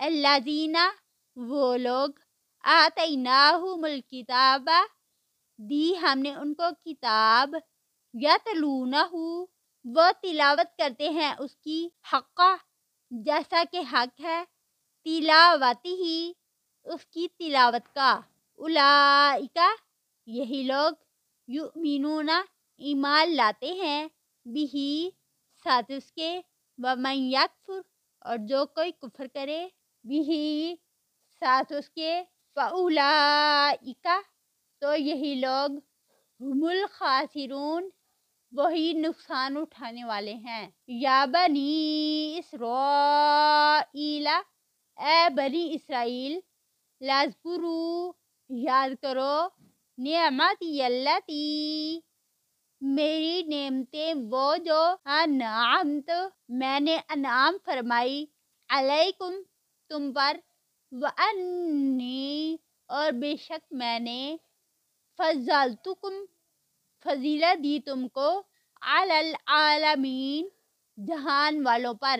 الذین وہ لوگ آتیناہم الکتاب دی ہم نے ان کو کتاب یتلونہ وہ تلاوت کرتے ہیں اس کی حقہ جیسا کہ حق ہے تلاوتی ہی اس کی تلاوت کا اولئک یہی لوگ یؤمنون ایمان لاتے ہیں بہی ساتھ اس کے ومن یکفر اور جو کوئی کفر کرے بہی ساتھ اس کے فاولئک تو یہی لوگ ہم الخاسرون وہی نقصان اٹھانے والے ہیں یا بنی اسرائیل اے بنی اسرائیل لازکرو یاد کرو نعمتی اللتی میری نعمتیں وہ جو انعمت میں نے انعام فرمائی علیکم تم پر وانی اور بے شک میں نے فضلتکم فضیلت دی تم کو علی العالمین جہان والوں پر